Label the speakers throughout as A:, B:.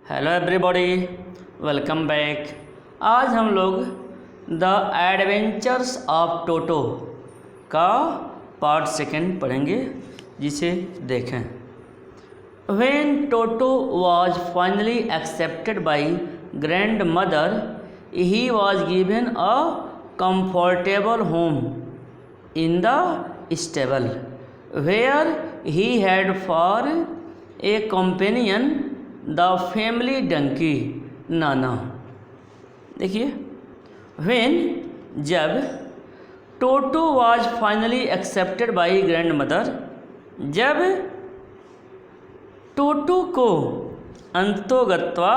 A: Hello everybody, welcome back. आज हम लोग द एडवेंचर्स ऑफ टोटो का पार्ट सेकंड पढ़ेंगे, जिसे देखें। When Toto was finally accepted by grandmother, he was given a comfortable home in the stable where he had for a companion the family donkey Nana. देखिए, when जब Toto was finally accepted by grandmother, जब टोटो को अंतोगत्वा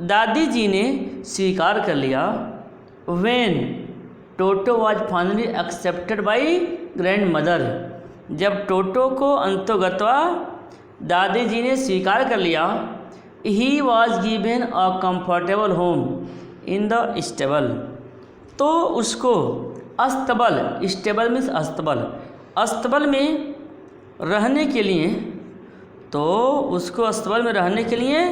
A: दादी जी ने स्वीकार कर लिया। When Toto was finally accepted by grandmother, जब टोटो को अंतोगत्वा दादी जी ने स्वीकार कर लिया। ही was given a comfortable home in the stable, तो उसको अस्तबल, स्टेबल मीन्स अस्तबल में रहने के लिए, तो उसको अस्तबल में रहने के लिए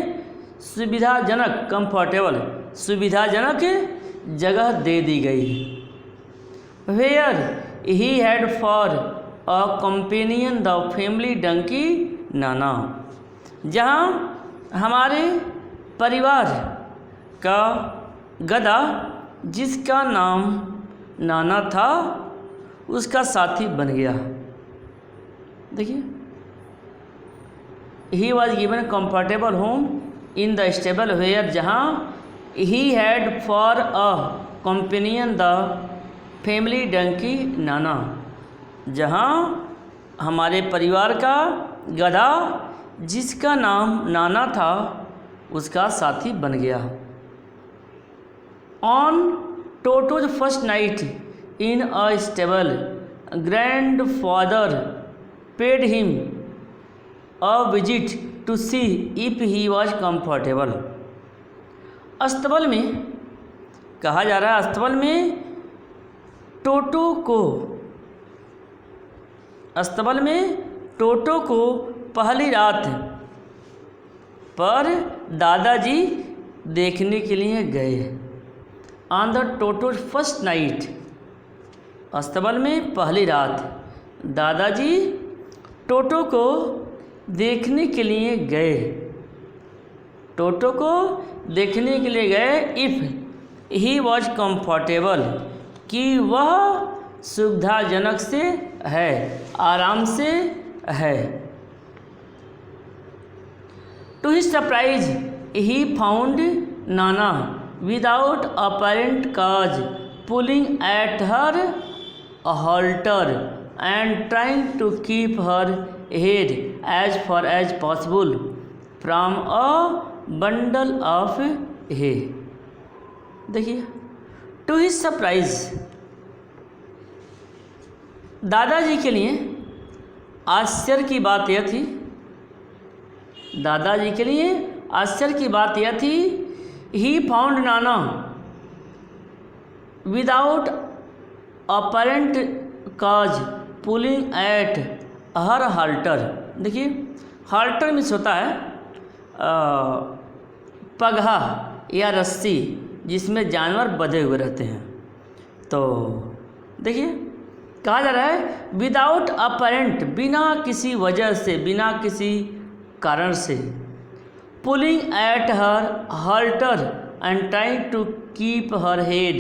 A: सुविधाजनक, कंफर्टेबल सुविधाजनक जगह दे दी गई। Where he had for a companion the family donkey Nana, जहाँ हमारे परिवार का गधा, जिसका नाम नाना था, उसका साथी बन गया। देखिए, he was given comfortable home in the stable where, जहाँ he had for a companion the family donkey Nana, जहाँ हमारे परिवार का गधा, जिसका नाम नाना था, उसका साथी बन गया। On Toto's first night in a stable, grandfather paid him a visit to see if he was comfortable. अस्तबल में कहा जा रहा है, अस्तबल में टोटो को पहली रात पर दादाजी देखने के लिए गए। On the toto first night, अस्तबल में पहली रात दादाजी टोटो को देखने के लिए गए। इफ़ ही वॉज कंफर्टेबल, कि वह सुविधाजनक से है, आराम से है। To his surprise he found Nana without apparent cause pulling at her halter and trying to keep her head as far as possible from a bundle of hay। देखिए, to his surprise, दादाजी के लिए आश्चर्य की बात यह थी, he found Nana without apparent cause pulling at her halter. देखिए, हाल्टर मीन्स होता है पगहा या रस्सी, जिसमें जानवर बंधे हुए रहते हैं। तो देखिए, कहा जा रहा है विदाउट अपरेंट, बिना किसी वजह से, बिना किसी कारण से, pulling at her halter and trying to keep her head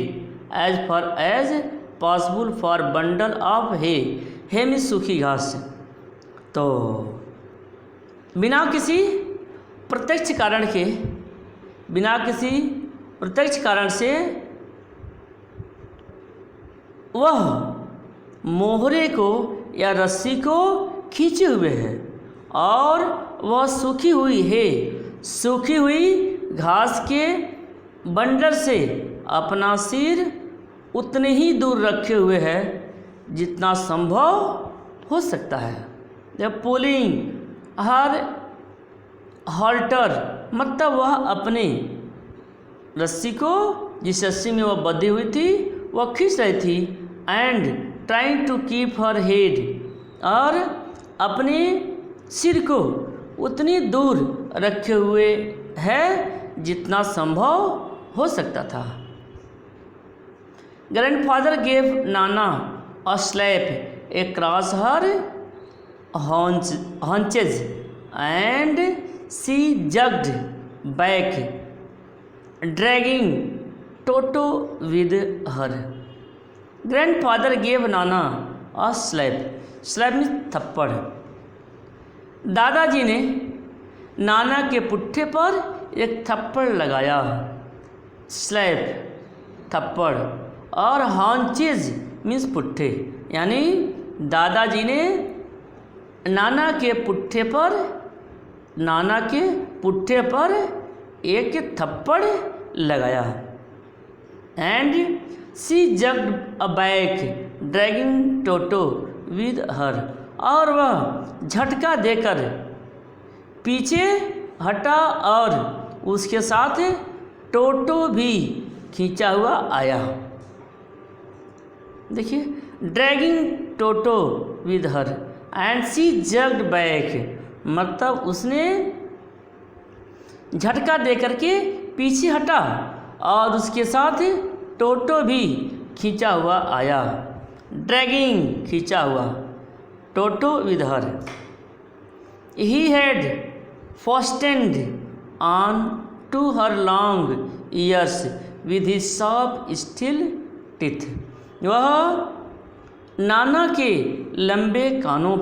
A: as far as possible for bundle of hay means सूखी घास। तो बिना किसी प्रत्यक्ष कारण से वह मोहरे को या रस्सी को खींचे हुए है, और वह सूखी हुई घास के बंडल से अपना सिर उतने ही दूर रखे हुए है जितना संभव हो सकता है। जब पुलिंग हर हाल्टर, मतलब वह अपने रस्सी को, जिस रस्सी में वह बंधी हुई थी, वह खींच रही थी। And trying to keep her head, और अपने सिर को उतनी दूर रखे हुए है जितना संभव हो सकता था। Grandfather gave Nana a slap across her haunches and she jerked back, dragging Toto with her. Grandfather gave Nana a slap. Slap में थप्पड़। दादाजी ने नाना के पुट्ठे पर एक थप्पड़ लगाया। स्लैप थप्पड़ और हॉन्चेज मीन्स पुट्ठे, यानी दादाजी ने नाना के पुट्ठे पर एक थप्पड़ लगाया। And she jerked a back dragging Toto with her, और वह झटका देकर पीछे हटा और उसके साथ टोटो भी खींचा हुआ आया। देखिए, dragging Toto with her and she jerked back, मतलब उसने झटका दे करके पीछे हटा और उसके साथ टोटो भी खींचा हुआ आया। ड्रैगिंग खींचा हुआ, टोटो with her. He had fastened on to her long ears with his sharp steel teeth. वह नाना के लंबे कानों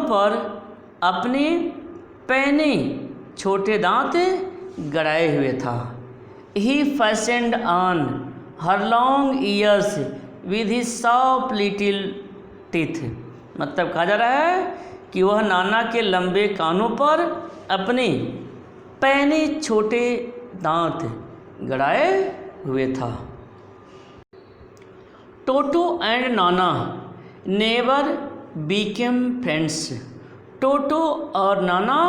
A: पर अपने पैने छोटे दांत गड़ाए हुए था। He fastened on her long ears with his sharp little teeth. मतलब कहा जा रहा है कि वह नाना के लंबे कानों पर अपने पैने छोटे दांत गड़ाए हुए था। टोटो and Nana never Beckham friends. टोटो और नाना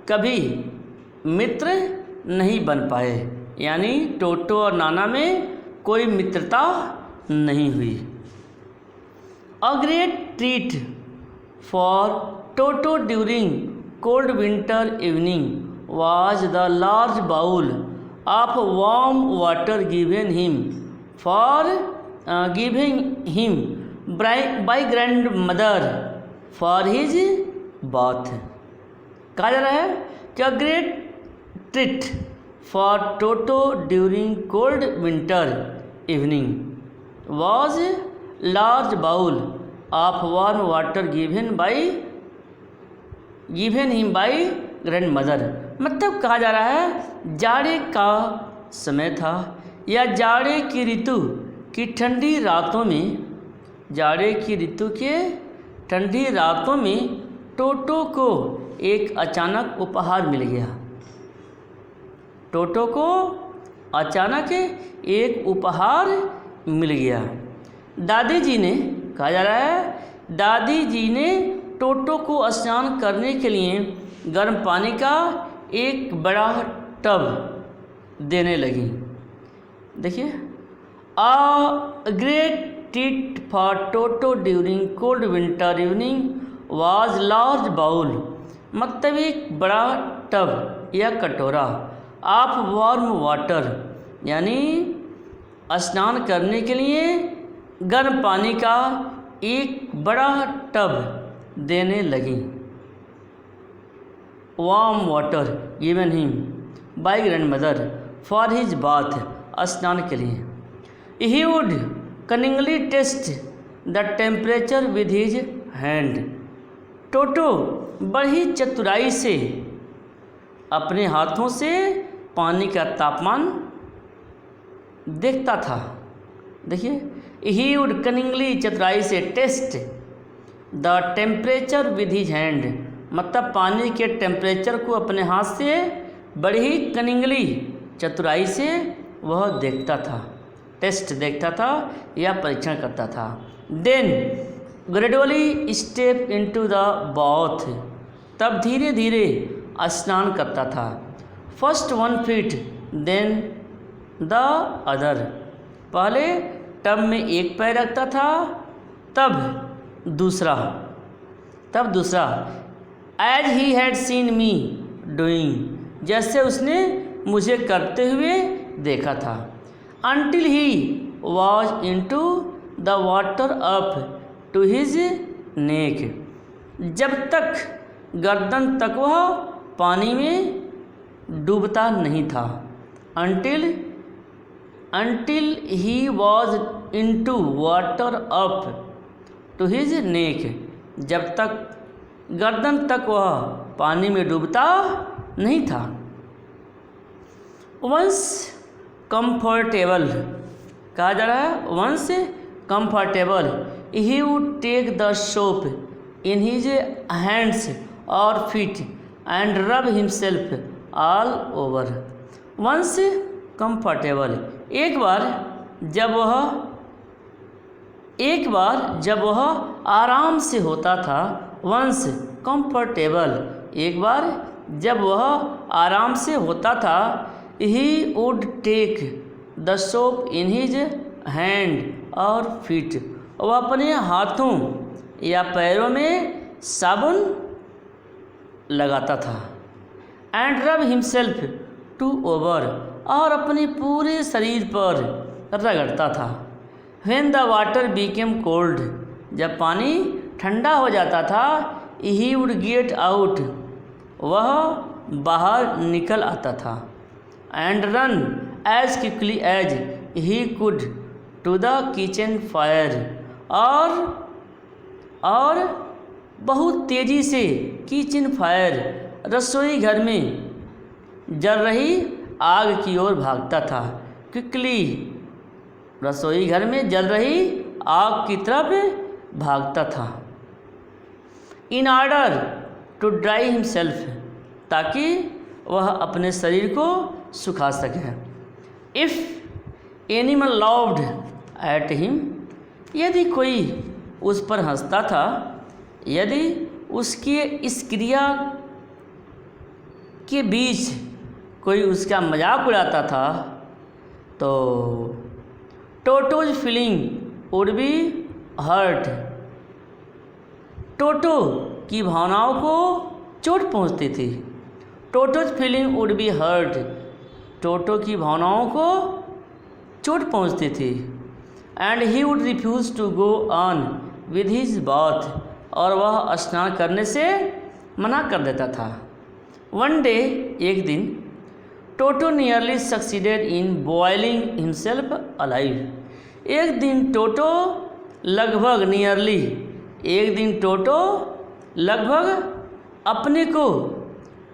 A: कभी मित्र नहीं बन पाए, यानी टोटो और नाना में कोई मित्रता नहीं हुई। अ great treat for Toto during cold winter evening was the large bowl of warm water given him by grandmother for his bath. कहा जा रहा है कि a great treat for Toto during cold winter evening was large bowl of warm water given him by grandmother. मतलब कहा जा रहा है जाड़े का समय था या जाड़े की ऋतु की ठंडी रातों में टोटो को एक अचानक उपहार मिल गया। टोटो को अचानक एक उपहार मिल गया। दादी जी ने, कहा जा रहा है दादी जी ने टोटो को स्नान करने के लिए गर्म पानी का एक बड़ा टब देने लगी। देखिए, a great treat for Toto during cold winter evening was large bowl, मतलब एक बड़ा टब या कटोरा ऑफ वार्म वाटर, यानी स्नान करने के लिए गर्म पानी का एक बड़ा टब देने लगी। Warm water given him by grandmother for his bath, स्नान के लिए। He would cunningly test the temperature with his hand. Toto बड़ी चतुराई से अपने हाथों से पानी का तापमान देखता था। देखिए, ही वुड कनिंगली, चतुराई से, test the temperature with his hand, मतलब पानी के टेम्परेचर को अपने हाथ से बड़ी ही कनिंगली, चतुराई से वह देखता था, टेस्ट देखता था या परीक्षण करता था। Then gradually step into the bath, तब धीरे धीरे स्नान करता था। First 1 feet then the other, पहले टब में एक पैर रखता था तब दूसरा as he had seen me doing, जैसे उसने मुझे करते हुए देखा था। Until he was into the water up to his neck, जब तक गर्दन तक वह पानी में डूबता नहीं था। Until he was into water up to his neck, जब तक गर्दन तक वह पानी में डूबता नहीं था। वंस कंफर्टेबल कहा जा रहा है, once comfortable he would take the soap in his hands और feet and rub himself all over. Once comfortable, एक बार जब वह आराम से होता था। वंस कंफर्टेबल, एक बार जब वह आराम से होता था। He would take the soap in his hand और फीट, वह अपने हाथों या पैरों में साबुन लगाता था। And rub himself to over, और अपने पूरे शरीर पर रगड़ता था। When the water became cold, जब पानी ठंडा हो जाता था। ही वुड गेट आउट, वह बाहर निकल आता था। And run as quickly as he could to the kitchen fire, और बहुत तेज़ी से किचन फायर, रसोई घर में जल रही आग की ओर भागता था। क्विकली, रसोई घर में जल रही आग की तरफ भागता था। In order to dry himself, ताकि वह अपने शरीर को सुखा सके। If animal loud at him, यदि कोई उस पर हंसता था, यदि उसके इस क्रिया के बीच कोई उसका मजाक उड़ाता था, तो Toto's feeling would be hurt, Toto की भावनाओं को चोट पहुंचती थी। Toto's feeling would be hurt, Toto की भावनाओं को चोट पहुंचती थी। And he would refuse to go on with his bath, और वह स्नान करने से मना कर देता था। वन डे, एक दिन, Toto nearly succeeded in boiling himself alive. एक दिन टोटो लगभग अपने को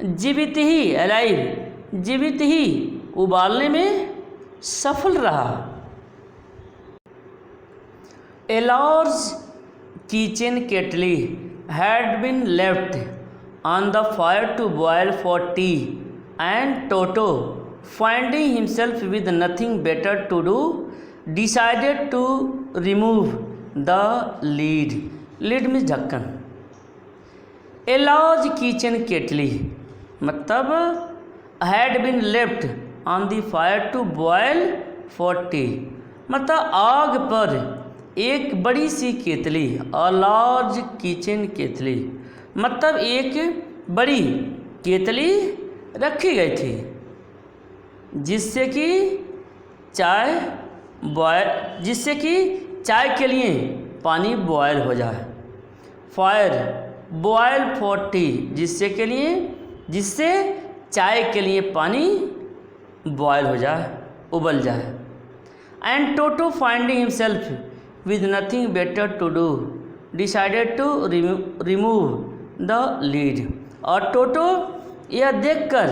A: जीवित ही उबालने में सफल रहा। A large kitchen kettle had been left on the fire to boil for tea, and Toto, finding himself with nothing better to do, decided to remove the lid में ढक्कन। ए लार्ज किचन केटली मतलब had been left on the fire to boil for tea, मतलब आग पर एक बड़ी सी केतली। A large kitchen केतली मतलब एक बड़ी केतली रखी गई थी, जिससे कि चाय के लिए पानी बॉयल हो जाए। फायर बॉयल फॉर टी, जिससे चाय के लिए पानी बॉयल हो जाए, उबल जाए। And Toto finding himself with nothing better to do, decided to remove the lid. और टोटो यह देखकर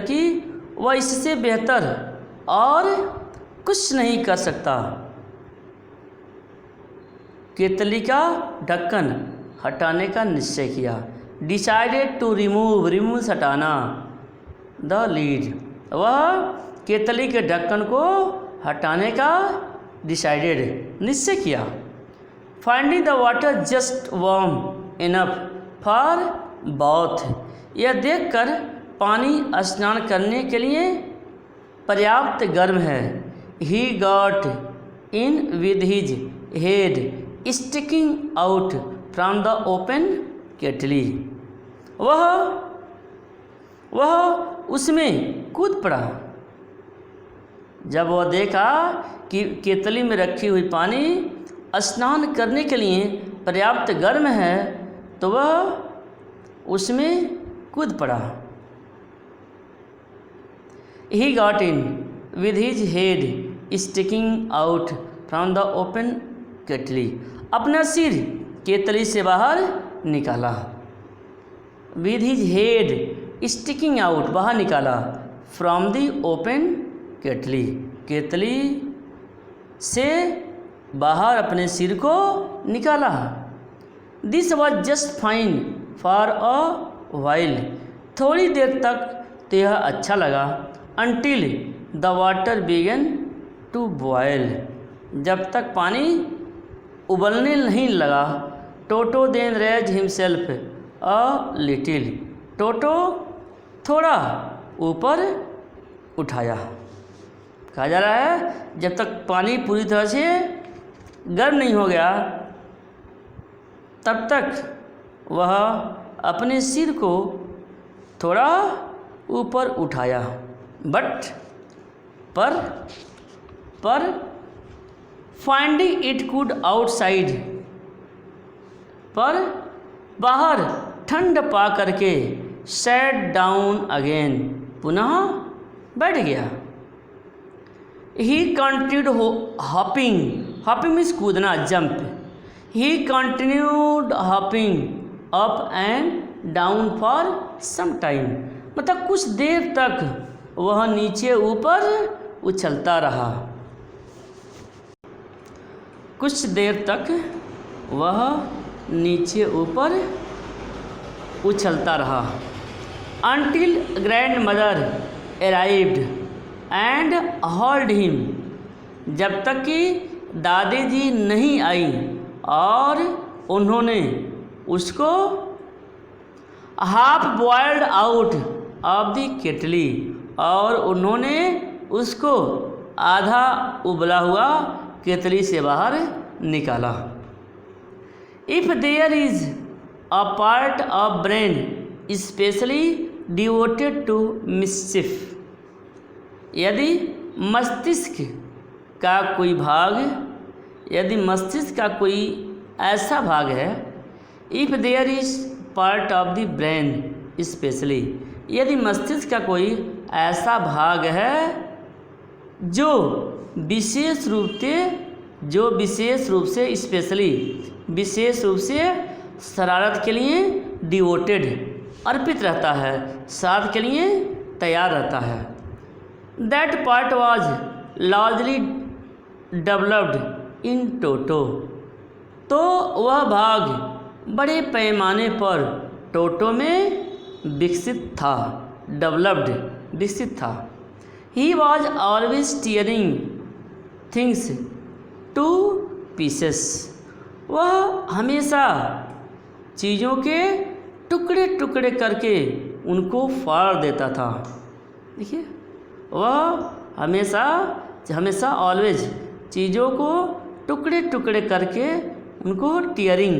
A: कि वह इससे बेहतर और कुछ नहीं कर सकता, केतली का ढक्कन हटाने का निश्चय किया। डिसाइडेड टू रिमूव हटाना, द लीड, वह केतली के ढक्कन को हटाने का निश्चय किया। Finding the water just warm enough for bath, यह देखकर पानी स्नान करने के लिए पर्याप्त गर्म है, he got in with his head sticking out from the open kettle. वह उसमें कूद पड़ा। जब वह देखा कि केतली में रखी हुई पानी स्नान करने के लिए पर्याप्त गर्म है तो वह उसमें कूद पड़ा। He got in with his head sticking out from the open kettle. अपना सिर केतली से बाहर निकाला। With his head sticking out बाहर निकाला। From the open kettle केतली से बाहर अपने सिर को निकाला। This was just fine for a while. थोड़ी देर तक तो यह अच्छा लगा। Until the water began to boil. जब तक पानी उबलने नहीं लगा। Toto then raised himself a little. टोटो थोड़ा ऊपर उठाया। कहा जा रहा है जब तक पानी पूरी तरह से गर्म नहीं हो गया तब तक वह अपने सिर को थोड़ा ऊपर उठाया। पर फाइंडिंग इट गुड आउटसाइड पर बाहर ठंड पा करके सैट डाउन अगेन पुनः बैठ गया। ही कंटिन्यूड हॉपिंग मीन्स कूदना jump. He continued hopping up and down for some time मतलब कुछ देर तक वह नीचे ऊपर उछलता रहा। कुछ देर तक वह नीचे ऊपर उछलता रहा। Until grandmother arrived and held him जब तक कि दादी जी नहीं आई और उन्होंने उसको half boiled out of the kettle और उन्होंने उसको आधा उबला हुआ केतली से बाहर निकाला। If there is a part of brain specially devoted to mischief यदि मस्तिष्क का कोई ऐसा भाग है। If there is part of the brain specially यदि मस्तिष्क का कोई ऐसा भाग है जो विशेष रूप से स्पेशली विशेष रूप से शरारत के लिए डिवोटेड अर्पित रहता है, साथ के लिए तैयार रहता है। That part was largely developed in Toto तो वह भाग बड़े पैमाने पर टोटो में विकसित था। He was always tearing things two pieces वह हमेशा चीज़ों के टुकड़े टुकड़े करके उनको फाड़ देता था। देखिए वह हमेशा ऑलवेज चीज़ों को टुकड़े टुकड़े करके उनको टीयरिंग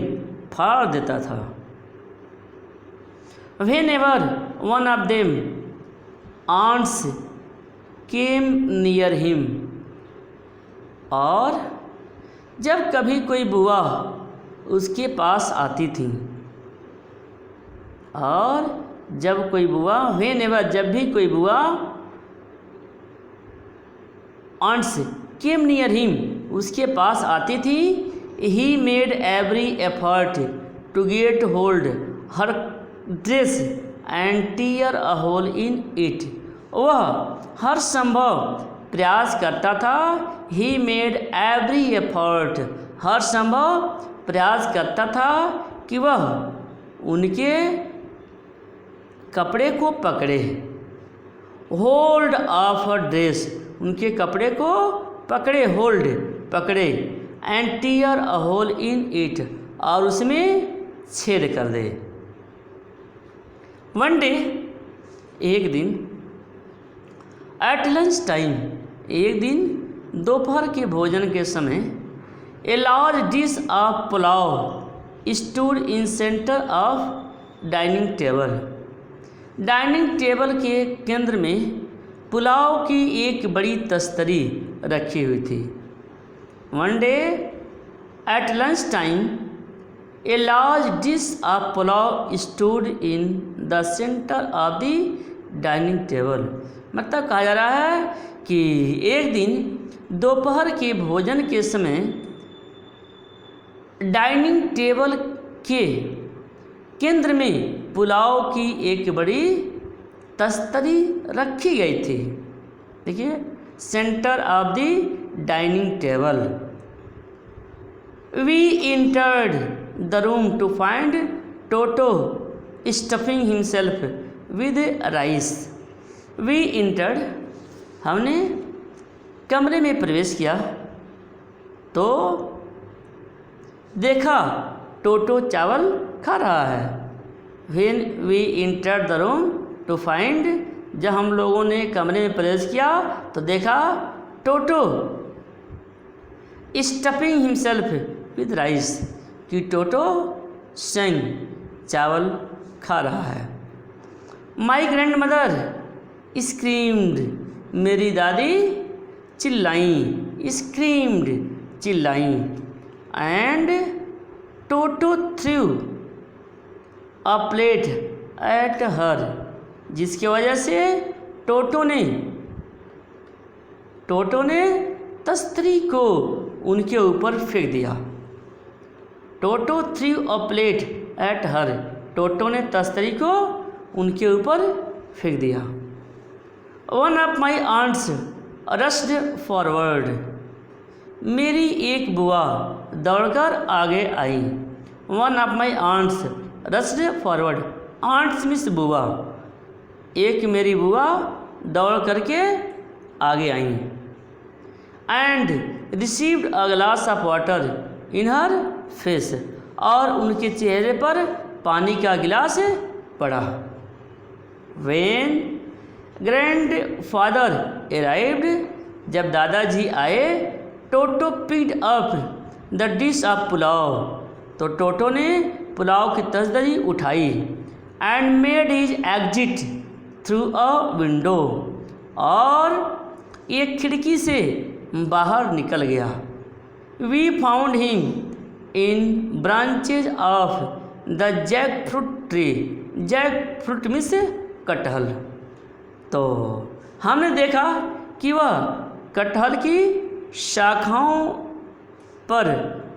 A: फाड़ देता था। Whenever one of them aunts came near him और जब कभी कोई बुआ उसके पास आती थी और जब कोई बुआ जब भी कोई बुआ aunts came near him उसके पास आती थी he made every effort to get hold her dress and tear a hole in it वह हर संभव प्रयास करता था। he made every effort हर संभव प्रयास करता था कि वह उनके कपड़े को पकड़े। होल्ड ऑफ अ ड्रेस उनके कपड़े को पकड़े and tear a hole in it और उसमें छेद कर दे। वन डे एक दिन एट लंच टाइम एक दिन दोपहर के भोजन के समय a large dish of pulao stood in centre of dining table. Dining table के केंद्र में पुलाव की एक बड़ी तस्तरी रखी हुई थी। One day at lunch time a large dish of pulao stood in the centre of the dining table. मतलब कहा जा रहा है कि एक दिन दोपहर के भोजन के समय डाइनिंग टेबल के केंद्र में पुलाव की एक बड़ी तस्तरी रखी गई थी। देखिए, centre of the dining table. We entered the room to find Toto stuffing himself with rice. We entered, हमने कमरे में प्रवेश किया तो देखा टोटो चावल खा रहा है। When we entered the room to find, जब हम लोगों ने कमरे में प्रवेश किया तो देखा टोटो स्टफिंग हिमसेल्फ विद राइस, कि टोटो स्वयं चावल खा रहा है। माई ग्रैंड मदर स्क्रीम्ड, मेरी दादी चिल्लाई, स्क्रीम्ड चिल्लाई। And Toto threw a plate at हर, जिसकी वजह से टोटो ने तस्तरी को उनके ऊपर फेंक दिया। Toto threw a plate at her, Toto ने तस्तरी को उनके ऊपर फेंक दिया। One of my aunts rushed forward, मेरी एक बुआ दौड़कर आगे आई। One of my aunts rushed forward, aunts means बुआ, एक मेरी बुआ दौड़ करके आगे आई। And received a glass of water in her face, और उनके चेहरे पर पानी का गिलास पड़ा। वेन ग्रैंड फादर अराइव्ड, जब दादाजी आए, Toto picked up the dish of pulao, तो टोटो ने पुलाव की तस्तरी उठाई। And made his exit through a window, और एक खिड़की से बाहर निकल गया। We found him in branches of the jackfruit tree, jackfruit means कटहल। तो हमने देखा कि वह कटहल की शाखाओं पर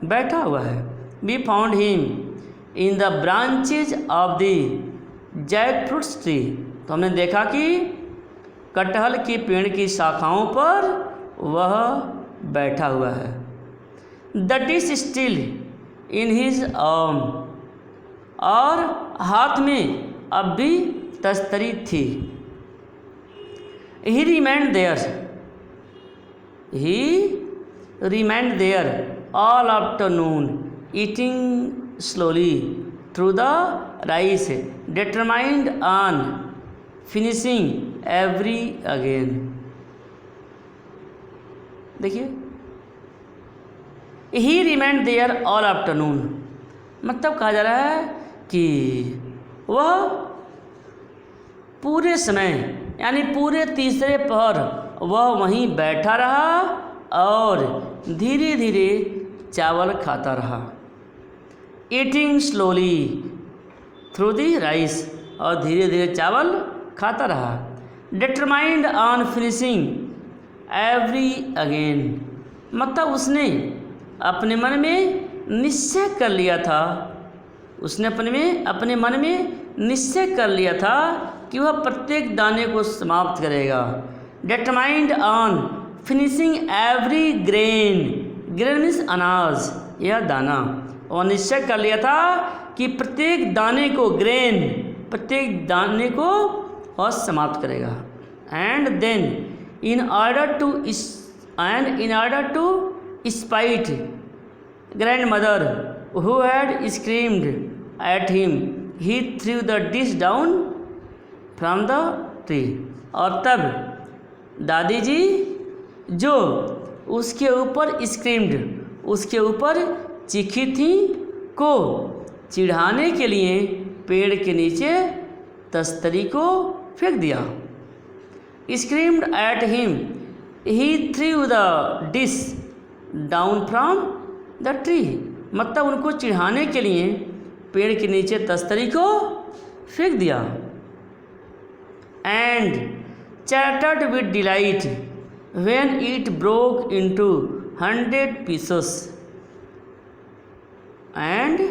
A: बैठा हुआ है। We found him in the branches of the jackfruit tree, तो हमने देखा कि कटहल के पेड़ की शाखाओं पर वह बैठा हुआ है। The dish still in his arm, और हाथ में अब भी तस्तरी थी। He remained there all afternoon eating slowly through the rice, determined on finishing every grain. देखिए, he remained there all afternoon, मतलब कहा जा रहा है कि वह पूरे समय यानी पूरे तीसरे पहर वह वहीं बैठा रहा और धीरे धीरे चावल खाता रहा। Eating slowly through the rice, और धीरे धीरे चावल खाता रहा। Determined on finishing every again, मतलब उसने अपने मन में निश्चय कर लिया था, उसने अपने मन में निश्चय कर लिया था कि वह प्रत्येक दाने को समाप्त करेगा। Determined on finishing every grain, grain means अनाज, यह दाना, और निश्चय कर लिया था कि प्रत्येक दाने को, ग्रेन प्रत्येक दाने को वह समाप्त करेगा। And then in order to spite grandmother who had screamed at him, he threw the dish down from the tree, और तब दादी जी जो उसके ऊपर स्क्रीम्ड, उसके ऊपर चीखी थी, को चिढ़ाने के लिए पेड़ के नीचे तस्तरी को फेंक दिया। Screamed at him, he through the dish down from the tree, मतलब उनको चिढ़ाने के लिए पेड़ के नीचे तस्तरी को फेंक दिया। And chattered with delight when it broke into 100 pieces, and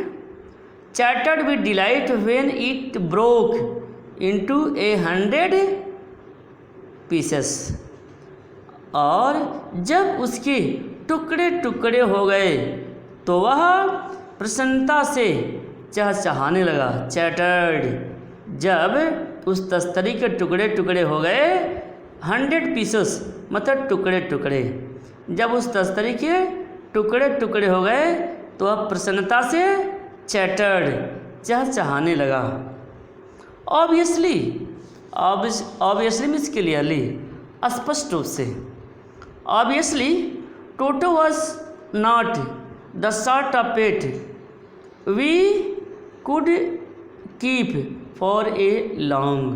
A: chattered with delight when it broke into 100 pieces, और जब उसके टुकड़े टुकड़े हो गए तो वह प्रसन्नता से चहचहाने लगा। चैटर्ड, जब उस तस्तरी के टुकड़े टुकड़े हो गए, 100 pieces मतलब टुकड़े टुकड़े, जब उस तस्तरी के टुकड़े टुकड़े हो गए तो वह प्रसन्नता से चैटर्ड चहचहाने लगा। ऑब्वियसली, ऑब्वियसली मीन्स क्लियरली, स्पष्ट रूप से। Obviously Toto was not the sort of pet we could keep for a long.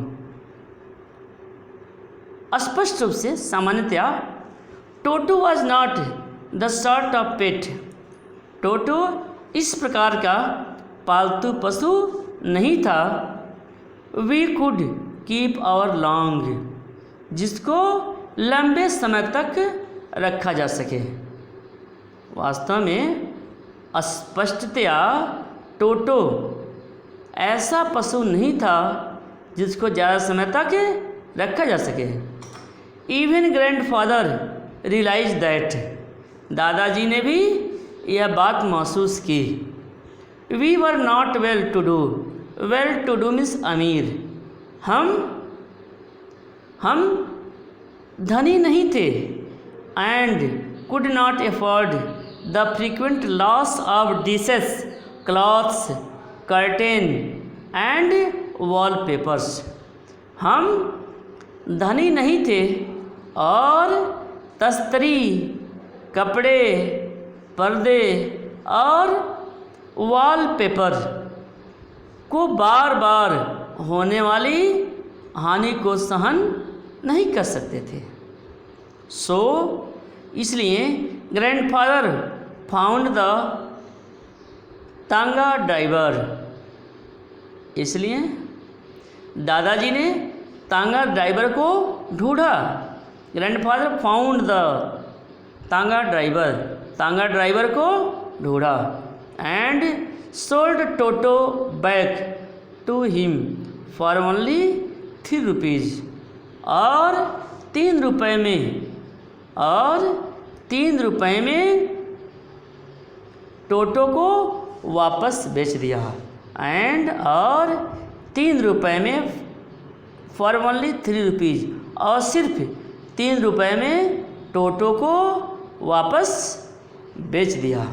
A: स्पष्ट रूप से, सामान्यतया Toto was not the sort of pet, Toto इस प्रकार का पालतू पशु नहीं था, we could keep our long, जिसको लंबे समय तक रखा जा सके। वास्तव में स्पष्टतया टोटो ऐसा पशु नहीं था जिसको ज़्यादा समय तक रखा जा सके। इवन ग्रैंडफादर रियलाइज दैट, दादाजी ने भी यह बात महसूस की। We were not well to do, well to do means अमीर, हम धनी नहीं थे। And could not afford the frequent loss of dishes, clothes, curtain and wallpapers, हम धनी नहीं थे और तस्तरी, कपड़े, पर्दे और वॉलपेपर को बार बार होने वाली हानि को सहन नहीं कर सकते थे। सो इसलिए grandfather found the tonga driver, इसलिए दादाजी ने तांगा ड्राइवर को ढूंढा। Grandfather found the tonga driver, तांगा ड्राइवर को ढूंढा। And sold Toto back to him for only 3 rupees, और 3 रुपये में टोटो को वापस बेच दिया। एंड और 3 रुपये में फॉर ओनली 3 rupees, और सिर्फ 3 रुपये में टोटो को वापस बेच दिया।